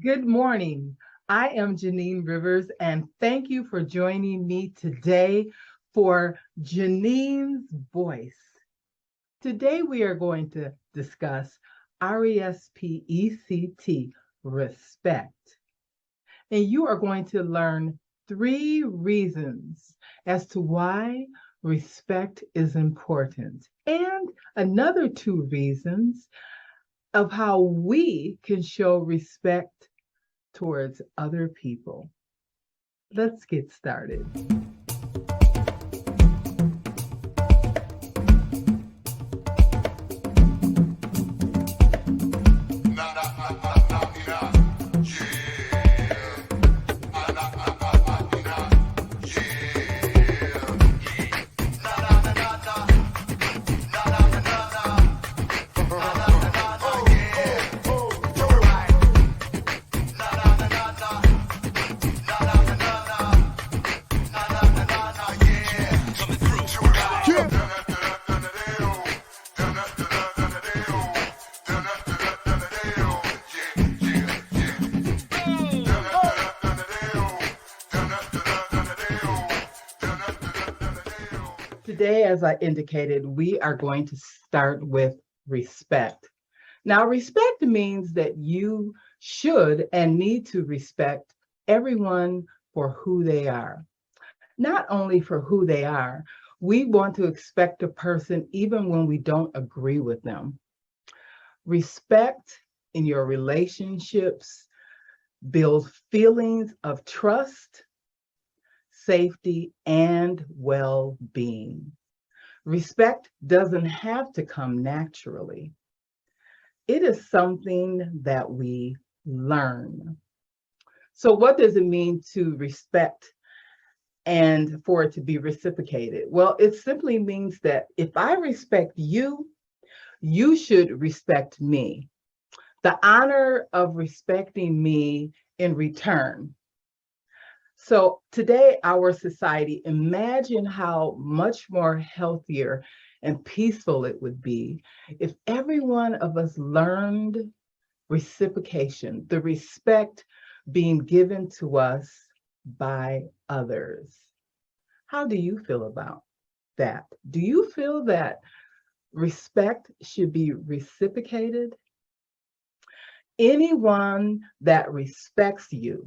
Good morning. I am Janine Rivers, and thank you for joining me today for Janine's Voice. Today, we are going to discuss RESPECT, respect. And you are going to learn 3 reasons as to why respect is important, and another 2 reasons of how we can show respect towards other people. Let's get started. Today, as I indicated, we are going to start with respect. Now, respect means that you should and need to respect everyone for who they are. Not only for who they are, we want to expect a person even when we don't agree with them. Respect in your relationships builds feelings of trust, safety, and well being. Respect doesn't have to come naturally, it is something that we learn. So, what does it mean to respect and for it to be reciprocated? Well, it simply means that if I respect you, you should respect me. The honor of respecting me in return. So today, our society, imagine how much more healthier and peaceful it would be if every one of us learned reciprocation, the respect being given to us by others. How do you feel about that? Do you feel that respect should be reciprocated? Anyone that respects you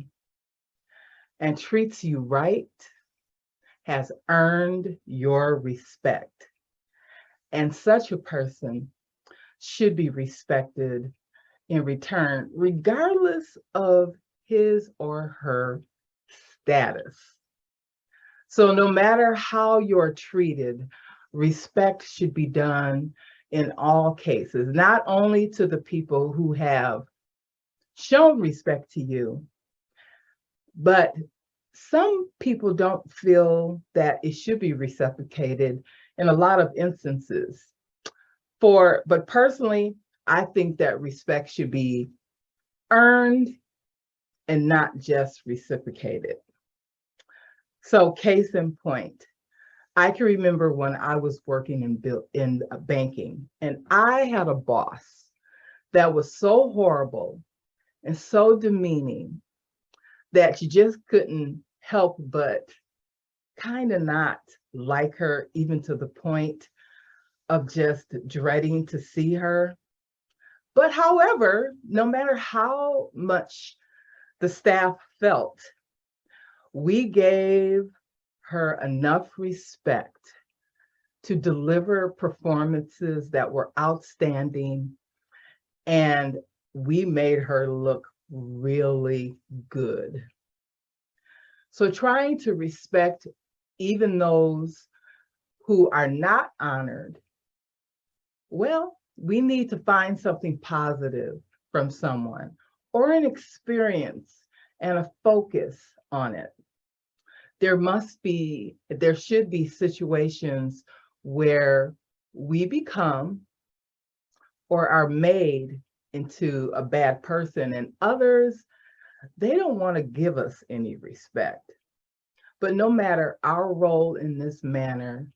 and treats you right has earned your respect. And such a person should be respected in return, regardless of his or her status. So, no matter how you're treated, respect should be done in all cases, not only to the people who have shown respect to you, but some people don't feel that it should be reciprocated in a lot of instances. But personally, I think that respect should be earned and not just reciprocated. So, case in point, I can remember when I was working in banking, and I had a boss that was so horrible and so demeaning that you just couldn't help but kind of not like her, even to the point of just dreading to see her. But however, no matter how much the staff felt, we gave her enough respect to deliver performances that were outstanding, and we made her look really good. So, trying to respect even those who are not honored, well, we need to find something positive from someone or an experience and a focus on it. There should be situations where we become or are made into a bad person, and others, they don't want to give us any respect. But no matter, our role in this manner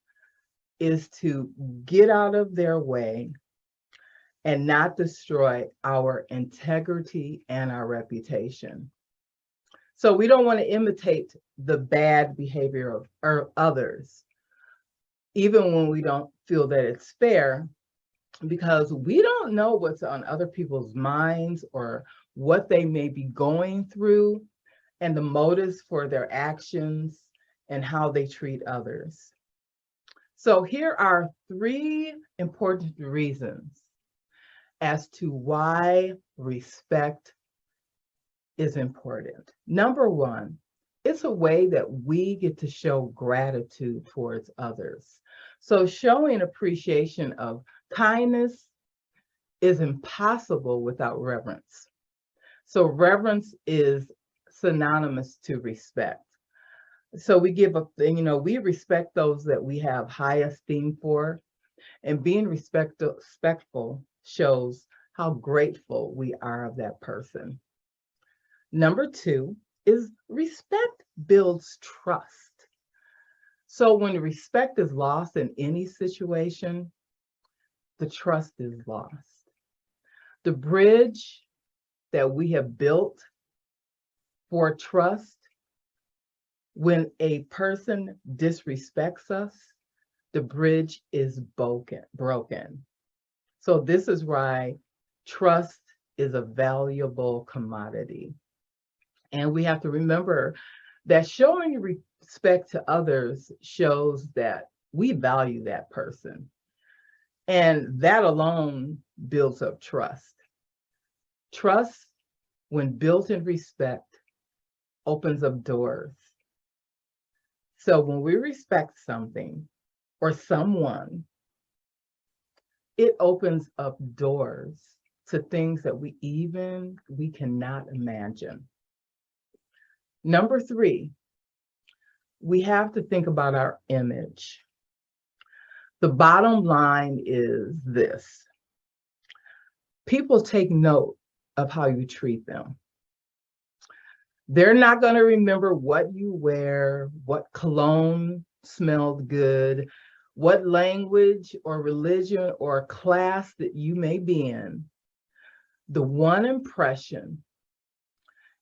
is to get out of their way and not destroy our integrity and our reputation. So we don't want to imitate the bad behavior of others, even when we don't feel that it's fair, because we don't know what's on other people's minds or what they may be going through and the motives for their actions and how they treat others. So here are 3 important reasons as to why respect is important. Number 1, it's a way that we get to show gratitude towards others. So showing appreciation of kindness is impossible without reverence. So reverence is synonymous to respect. So we we respect those that we have high esteem for, and being respectful shows how grateful we are of that person. Number 2 is respect builds trust. So when respect is lost in any situation, the trust is lost. The bridge that we have built for trust, when a person disrespects us, the bridge is broken. So this is why trust is a valuable commodity. And we have to remember that showing respect to others shows that we value that person. And that alone builds up trust. Trust, when built in respect, opens up doors. So when we respect something or someone, it opens up doors to things that we cannot imagine. Number 3, we have to think about our image. The bottom line is this: people take note of how you treat them. They're not going to remember what you wear, what cologne smelled good, what language or religion or class that you may be in. The one impression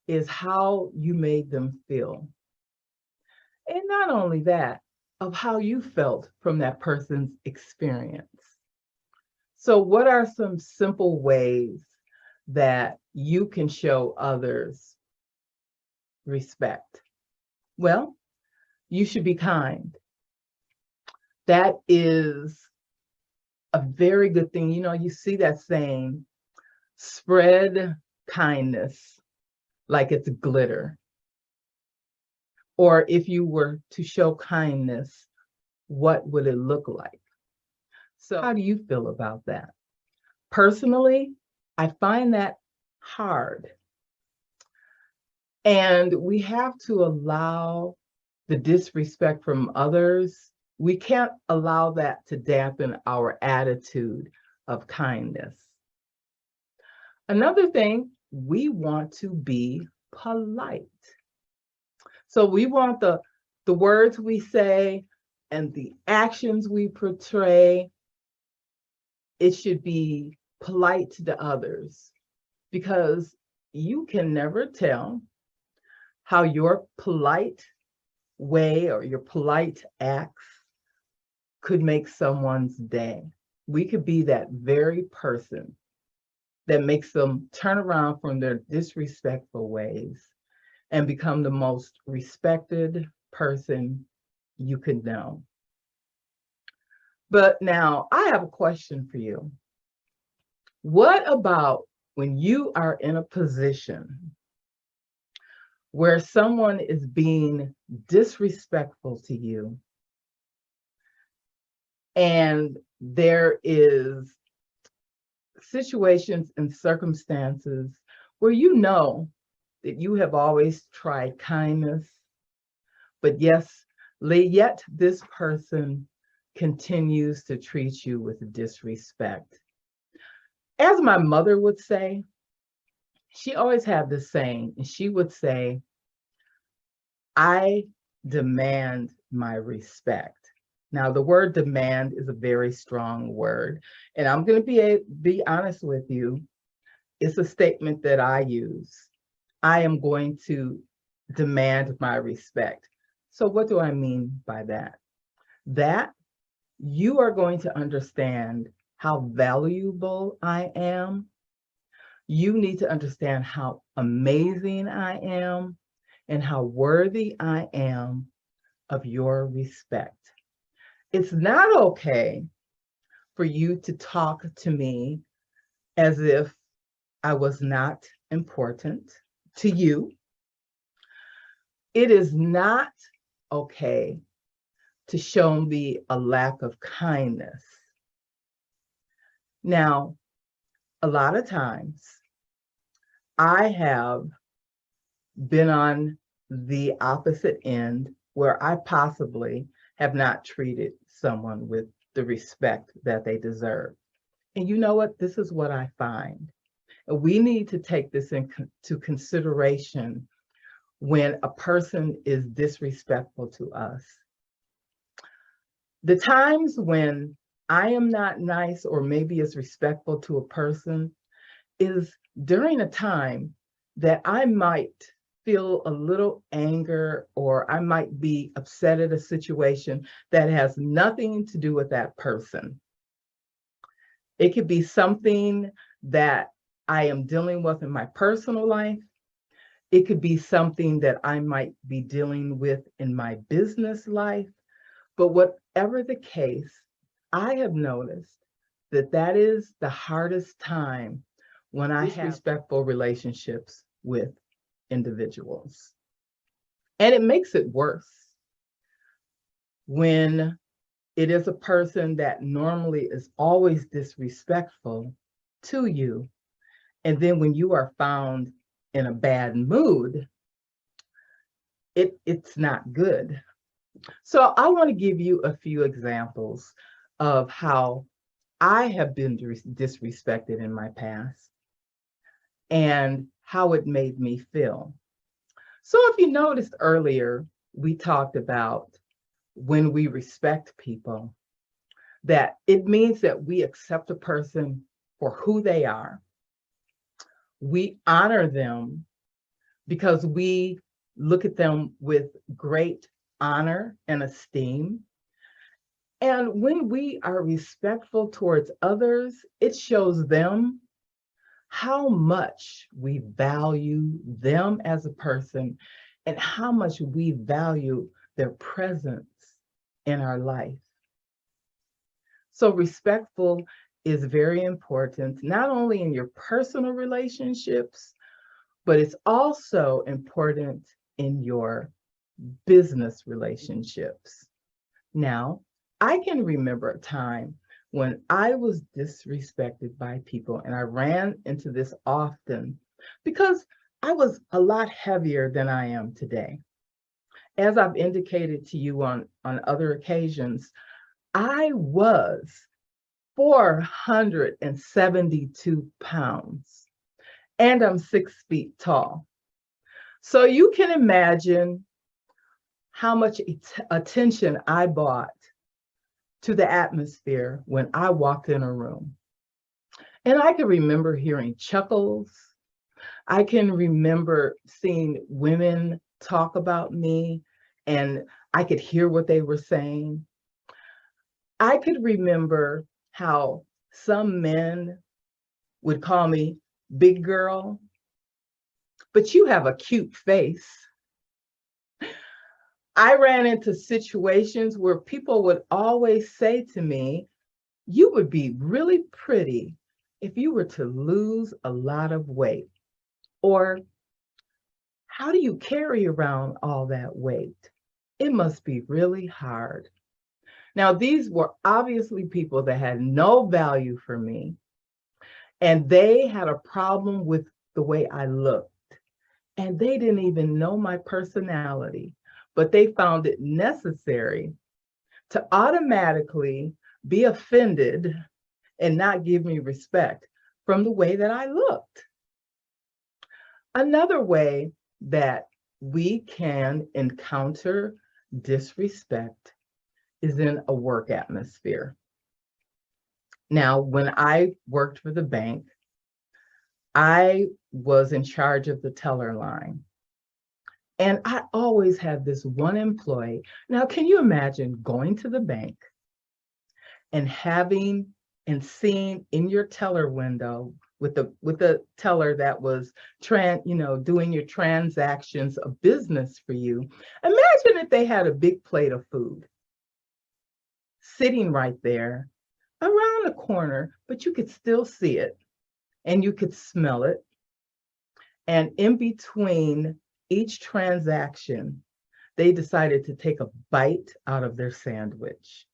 is how you made them feel. And not only that, of how you felt from that person's experience. So what are some simple ways that you can show others respect? Well, you should be kind. That is a very good thing. You see that saying, spread kindness like it's glitter. Or if you were to show kindness, what would it look like? So how do you feel about that? Personally, I find that hard. And we have to allow the disrespect from others. We can't allow that to dampen our attitude of kindness. Another thing, we want to be polite. So we want the words we say and the actions we portray, it should be polite to others, because you can never tell how your polite way or your polite acts could make someone's day. We could be that very person that makes them turn around from their disrespectful ways and become the most respected person you could know. But now I have a question for you. What about when you are in a position where someone is being disrespectful to you, and there is situations and circumstances where you know that you have always tried kindness, but yet this person continues to treat you with disrespect? As my mother would say, she always had this saying, and she would say, I demand my respect. Now, the word demand is a very strong word, and I'm going to be honest with you. It's a statement that I use. I am going to demand my respect. So what do I mean by that? That you are going to understand how valuable I am. You need to understand how amazing I am and how worthy I am of your respect. It's not okay for you to talk to me as if I was not important to you. It is not okay to show me a lack of kindness. Now, a lot of times I have been on the opposite end where I possibly have not treated someone with the respect that they deserve. And you know what? This is what I find. We need to take this into consideration when a person is disrespectful to us. The times when I am not nice or maybe as respectful to a person is during a time that I might feel a little anger or I might be upset at a situation that has nothing to do with that person. It could be something that I am dealing with in my personal life. It could be something that I might be dealing with in my business life. But whatever the case, I have noticed that that is the hardest time when I have respectful relationships with individuals. And it makes it worse when it is a person that normally is always disrespectful to you. And then when you are found in a bad mood, it's not good. So I want to give you a few examples of how I have been disrespected in my past and how it made me feel. So if you noticed earlier, we talked about when we respect people, that it means that we accept a person for who they are. We honor them because we look at them with great honor and esteem. And when we are respectful towards others, it shows them how much we value them as a person and how much we value their presence in our life. So respectful is very important, not only in your personal relationships, but it's also important in your business relationships. Now, I can remember a time when I was disrespected by people, and I ran into this often because I was a lot heavier than I am today. As I've indicated to you on other occasions, I was 472 pounds, and I'm 6 feet tall. So you can imagine how much attention I brought to the atmosphere when I walked in a room. And I can remember hearing chuckles. I can remember seeing women talk about me, and I could hear what they were saying. I could remember how some men would call me big girl, but you have a cute face. I ran into situations where people would always say to me, you would be really pretty if you were to lose a lot of weight. Or, how do you carry around all that weight? It must be really hard. Now, these were obviously people that had no value for me, and they had a problem with the way I looked. And they didn't even know my personality, but they found it necessary to automatically be offended and not give me respect from the way that I looked. Another way that we can encounter disrespect is in a work atmosphere. Now, when I worked for the bank, I was in charge of the teller line. And I always had this one employee. Now, can you imagine going to the bank and having and seeing in your teller window with the teller that was doing your transactions of business for you? Imagine if they had a big plate of food sitting right there around the corner, but you could still see it and you could smell it. And in between each transaction, they decided to take a bite out of their sandwich.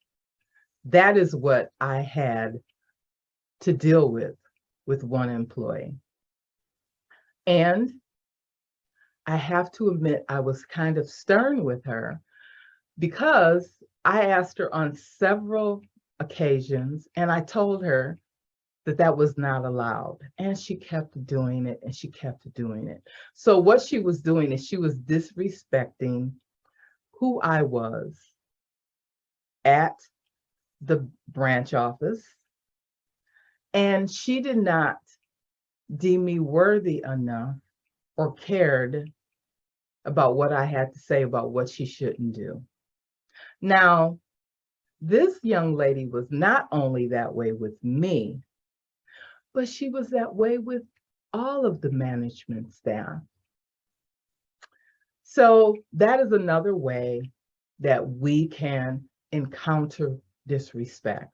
That is what I had to deal with one employee. And I have to admit, I was kind of stern with her because I asked her on several occasions and I told her that was not allowed. And she kept doing it and she kept doing it. So what she was doing is she was disrespecting who I was at the branch office. And she did not deem me worthy enough or cared about what I had to say about what she shouldn't do. Now, this young lady was not only that way with me, but she was that way with all of the management staff. So that is another way that we can encounter disrespect.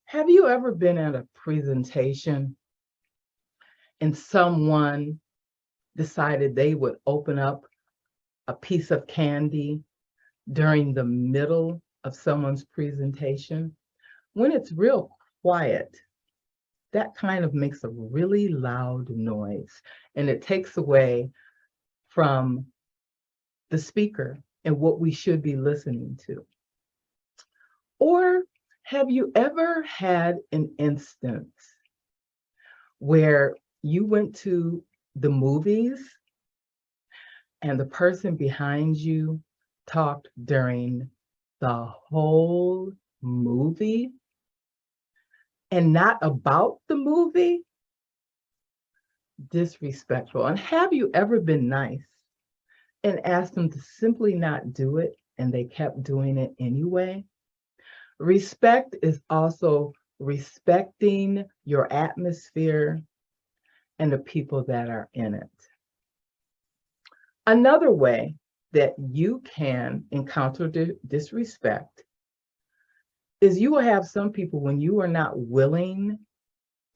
Have you ever been at a presentation and someone decided they would open up a piece of candy during the middle of someone's presentation? When it's real quiet, that kind of makes a really loud noise and it takes away from the speaker and what we should be listening to. Or have you ever had an instance where you went to the movies and the person behind you talked during the whole movie and not about the movie? Disrespectful. And have you ever been nice and asked them to simply not do it and they kept doing it anyway? Respect is also respecting your atmosphere and the people that are in it. Another way that you can encounter disrespect is you will have some people, when you are not willing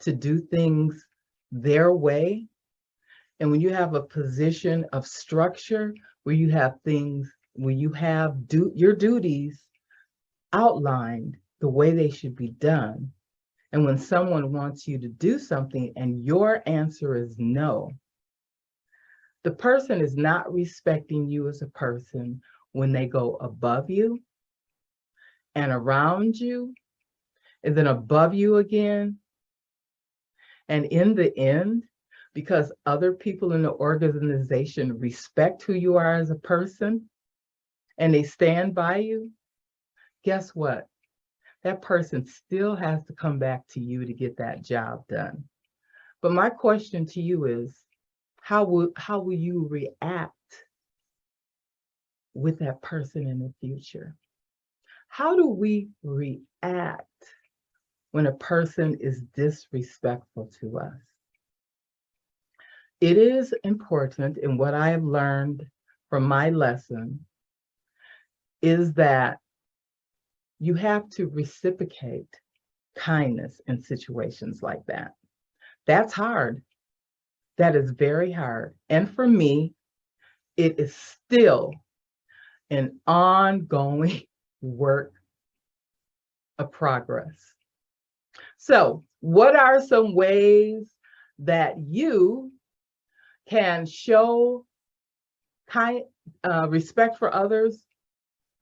to do things their way, and when you have a position of structure where you have things, where you have your duties outlined the way they should be done, and when someone wants you to do something and your answer is no, the person is not respecting you as a person when they go above you and around you and then above you again. And in the end, because other people in the organization respect who you are as a person and they stand by you, guess what? That person still has to come back to you to get that job done. But my question to you is, how will you react with that person in the future? How do we react when a person is disrespectful to us? It is important, and what I have learned from my lesson is that you have to reciprocate kindness in situations like that. That's hard. That is very hard. And for me, it is still an ongoing work of progress. So, what are some ways that you can show respect for others?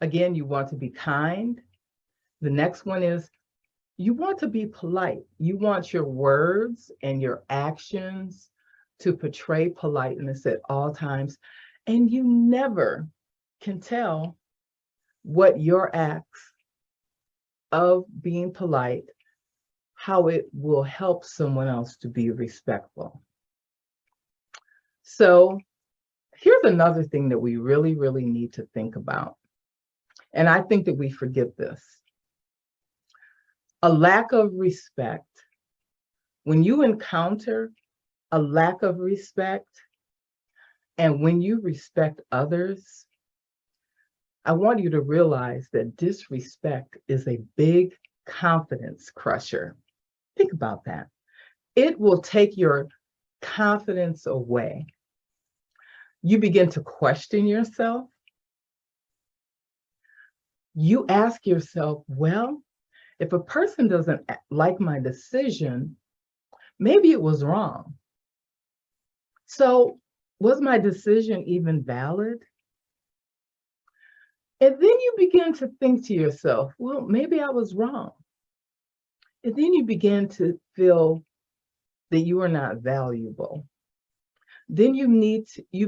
Again, you want to be kind. The next one is you want to be polite. You want your words and your actions to portray politeness at all times. And you never can tell what your acts of being polite, how it will help someone else to be respectful. So here's another thing that we really, really need to think about. And I think that we forget this. A lack of respect. When you encounter a lack of respect, and when you respect others, I want you to realize that disrespect is a big confidence crusher. Think about that. It will take your confidence away. You begin to question yourself. You ask yourself, well, if a person doesn't like my decision, maybe it was wrong. So, was my decision even valid? And then you begin to think to yourself, well, maybe I was wrong. And then you begin to feel that you are not valuable. Then you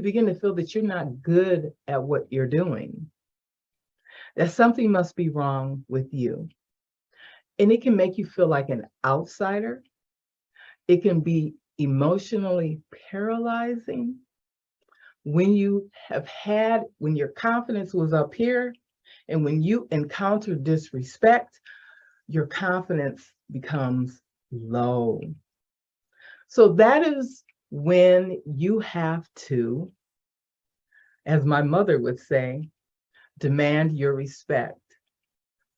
begin to feel that you're not good at what you're doing, that something must be wrong with you. And it can make you feel like an outsider. It can be emotionally paralyzing. When your confidence was up here, and when you encounter disrespect, your confidence becomes low. So that is when you have to, as my mother would say, demand your respect,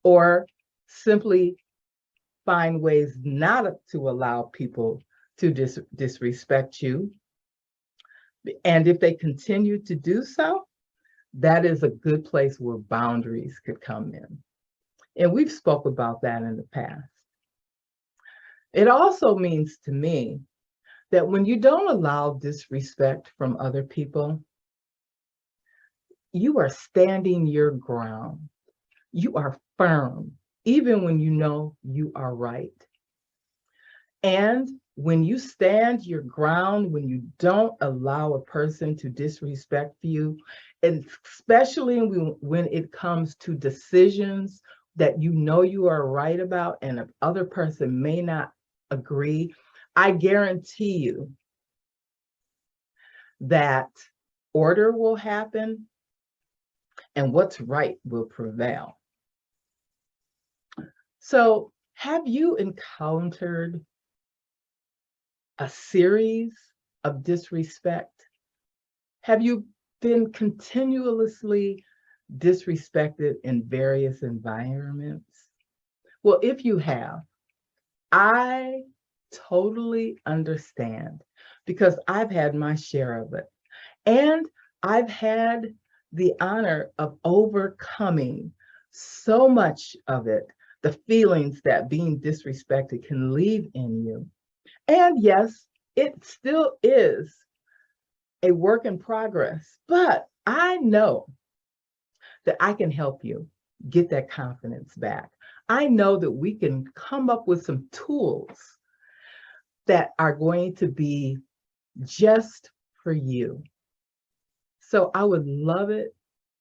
or simply find ways not to allow people to disrespect you. And if they continue to do so, that is a good place where boundaries could come in. And we've spoke about that in the past. It also means to me that when you don't allow disrespect from other people, you are standing your ground. You are firm, even when you know you are right. And when you stand your ground, when you don't allow a person to disrespect you, and especially when it comes to decisions that you know you are right about and the other person may not agree, I guarantee you that order will happen and what's right will prevail. So, have you encountered a series of disrespect? Have you been continuously disrespected in various environments? Well, if you have, I totally understand, because I've had my share of it. And I've had the honor of overcoming so much of it, the feelings that being disrespected can leave in you. And yes, it still is a work in progress, but I know that I can help you get that confidence back. I know that we can come up with some tools that are going to be just for you. So I would love it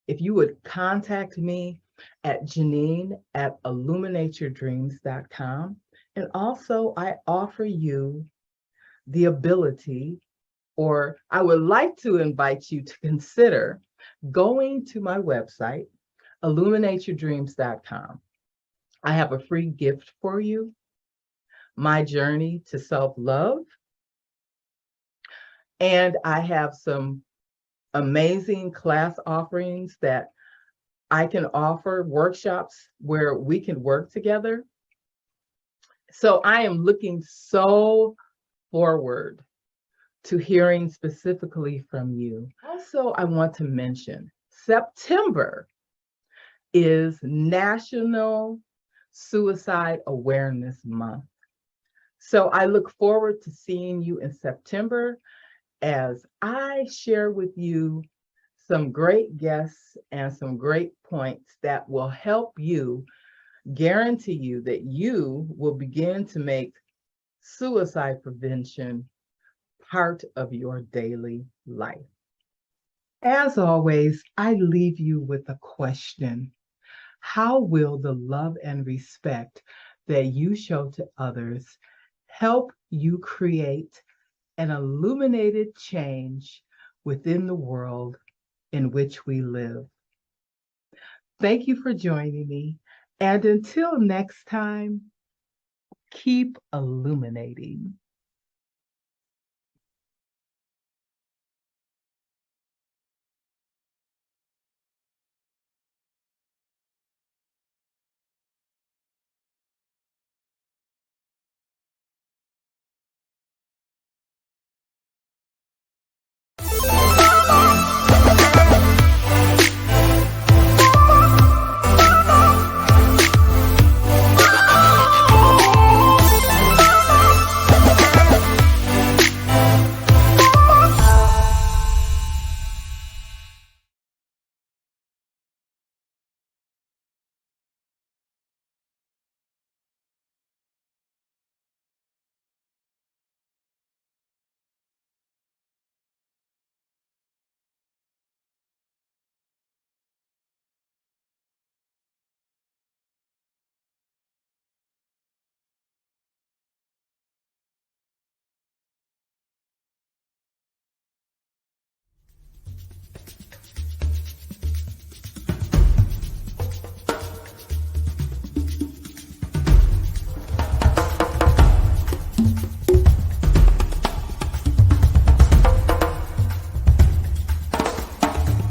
if you would contact me at Janine@illuminateyourdreams.com. And also I offer you the ability, or I would like to invite you to consider going to my website, illuminateyourdreams.com. I have a free gift for you, my journey to self-love. And I have some amazing class offerings that I can offer, workshops where we can work together. So I am looking so forward to hearing specifically from you. Also, I want to mention September is National Suicide Awareness Month. So I look forward to seeing you in September as I share with you some great guests and some great points that will help you, guarantee you that you will begin to make suicide prevention part of your daily life. As always, I leave you with a question. How will the love and respect that you show to others help you create an illuminated change within the world in which we live? Thank you for joining me. And until next time, keep illuminating.